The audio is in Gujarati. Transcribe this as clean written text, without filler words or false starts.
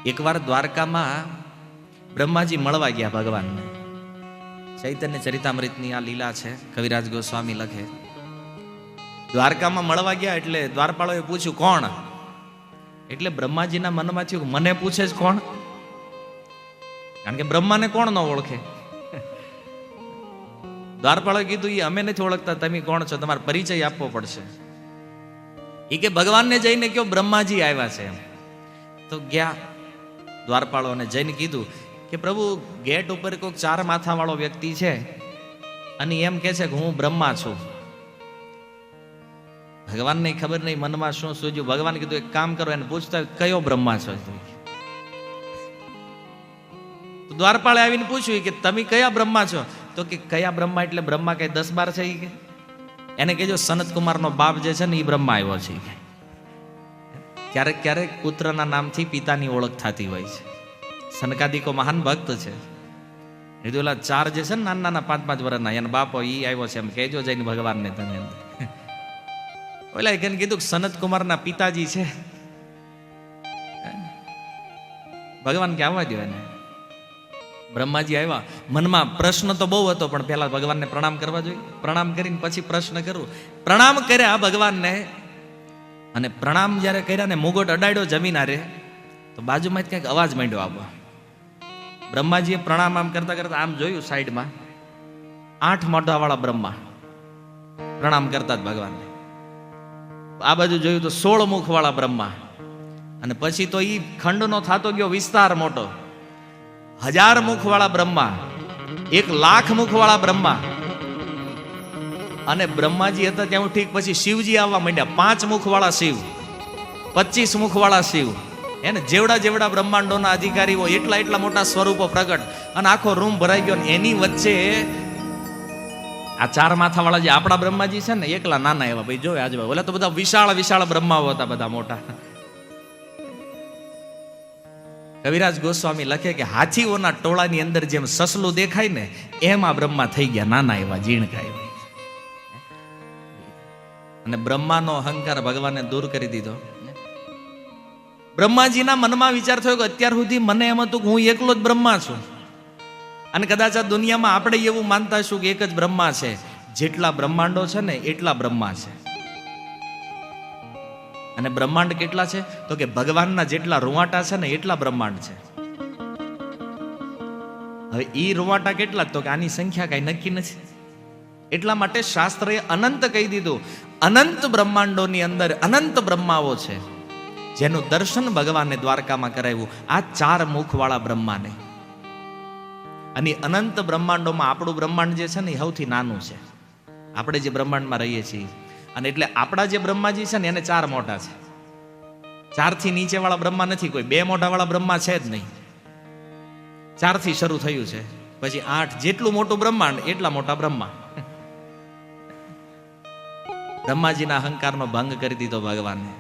એકવાર દ્વારકામાં બ્રહ્માજી મળવા ગયા ભગવાનને. ચૈતન્ય ચરિતામૃતની આ લીલા છે, કવિરાજ ગોસ્વામી લખે. દ્વારકામાં મળવા ગયા એટલે દ્વારપાળોએ પૂછ્યું કોણ? એટલે બ્રહ્માજીના મનમાં થયું મને પૂછે છે કોણ? કારણ કે બ્રહ્માને કોણ ન ઓળખે? દ્વારપાળોએ કીધું એ અમે નથી ઓળખતા, તમે કોણ છો, તમારો પરિચય આપવો પડશે. એ કે ભગવાનને જઈને કયો બ્રહ્માજી આવ્યા છે. તો ગયા દ્વારપાળોને જઈને કીધું કે પ્રભુ ગેટ ઉપર કોઈક 4 માથા વાળો વ્યક્તિ છે અને એમ કે છે કે હું બ્રહ્મા છું. ભગવાનને ખબર નહીં મનમાં શું સૂઝ્યું. ભગવાન કીધું એક કામ કરો, એને પૂછતા કયો બ્રહ્મા છો? તો દ્વારપાળે આવીને પૂછ્યું કે તમે કયા બ્રહ્મા છો? તો કે કયા બ્રહ્મા એટલે બ્રહ્મા કઈ 10-12 છે? કે એને કહેજો સનત કુમારનો બાપ જે છે ને એ બ્રહ્મા આવ્યો છે. ક્યારેક ક્યારેક પુત્રના નામથી પિતાની ઓળખ થતી હોય છે. સનકાદિકો મહાન ભક્ત છે. એ તો ઓલા 4 જે છે ને નાના 5-5 વર્ષના એના બાપો ઈ આવ્યો છે એમ કહેજો જઈને ભગવાનને. તમે ઓલા એને કીધું કે સનત કુમારના પિતાજી છે. ભગવાન કે આવવા દો એને. બ્રહ્માજી આવ્યા. મનમાં પ્રશ્ન તો બહુ હતો, પણ પહેલા ભગવાનને પ્રણામ કરવા જોઈએ. પ્રણામ કરીને પછી પ્રશ્ન કરું. પ્રણામ કર્યા ભગવાનને, અને પ્રણામ જ્યારે કર્યા ને મુગટ અડાડ્યો જમીન આરે, તો બાજુમાં ક્યાંક અવાજ માંડ્યો આવવા. બ્રહ્માજીએ પ્રણામ આમ કરતા કરતા આમ જોયું સાઈડમાં 8 મોઢાવાળા બ્રહ્મા પ્રણામ કરતા જ ભગવાનને. આ બાજુ જોયું તો 16 મુખવાળા બ્રહ્મા, અને પછી તો ઈ ખંડનો થતો ગયો વિસ્તાર મોટો. 1000 મુખવાળા બ્રહ્મા, 1,00,000 મુખવાળા બ્રહ્મા. અને બ્રહ્માજી હતા ત્યાં ઠીક, પછી શિવજી આવવા માંડ્યા. 5 મુખવાળા શિવ, 25 મુખવાળા શિવ, એને જેવડા જેવડા બ્રહ્માંડોના અધિકારીઓ, એટલા મોટા સ્વરૂપો પ્રગટ, અને આખો રૂમ ભરાઈ ગયો. એની વચ્ચે આ 4 માથાવાળા જે આપણા બ્રહ્માજી છે ને, એકલા નાના એવા. ભાઈ જોવે આજુ ઓલા તો બધા વિશાળ બ્રહ્માઓ હતા, બધા મોટા. કવિરાજ ગોસ્વામી લખે કે હાથીઓના ટોળાની અંદર જેમ સસલું દેખાય ને, એમ આ બ્રહ્મા થઈ ગયા, નાના એવા ઝીણકા એવા. અને બ્રહ્માનો અહંકાર ભગવાને દૂર કરી દીધો. બ્રહ્માજીના મનમાં વિચાર થયો કે અત્યાર સુધી મને એમ હતું કે હું એકલો જ બ્રહ્મા છું, અને કદાચ આ દુનિયામાં આપણે એવું માનતા છું કે એક જ બ્રહ્મા છે. જેટલા બ્રહ્માંડો છે ને એટલા બ્રહ્મા છે. અને બ્રહ્માંડ કેટલા છે? તો કે ભગવાનના જેટલા રૂવાટા છે ને એટલા બ્રહ્માંડ છે. હવે ઈ રૂવાટા કેટલા? તો કે આની સંખ્યા કઈ નક્કી નથી. એટલા માટે શાસ્ત્રએ અનંત કહી દીધું. અનંત બ્રહ્માંડોની અંદર અનંત બ્રહ્માઓ છે, જેનું દર્શન ભગવાને દ્વારકામાં કરાવ્યું આ 4 મુખવાળા બ્રહ્માને. અને અનંત બ્રહ્માંડોમાં આપણું બ્રહ્માંડ જે છે ને એ સૌથી નાનું છે. આપણે જે બ્રહ્માંડમાં રહીએ છીએ, અને એટલે આપણા જે બ્રહ્માજી છે ને એને 4 મોઢા છે. 4 થી નીચે વાળા બ્રહ્મા નથી કોઈ. 2 મોઢા વાળા બ્રહ્મા છે જ નહીં. 4 થી શરૂ થયું છે, પછી 8. જેટલું મોટું બ્રહ્માંડ એટલા મોટા બ્રહ્મા. બ્રહ્માજીના અહંકારનો ભંગ કરી દીધો ભગવાને.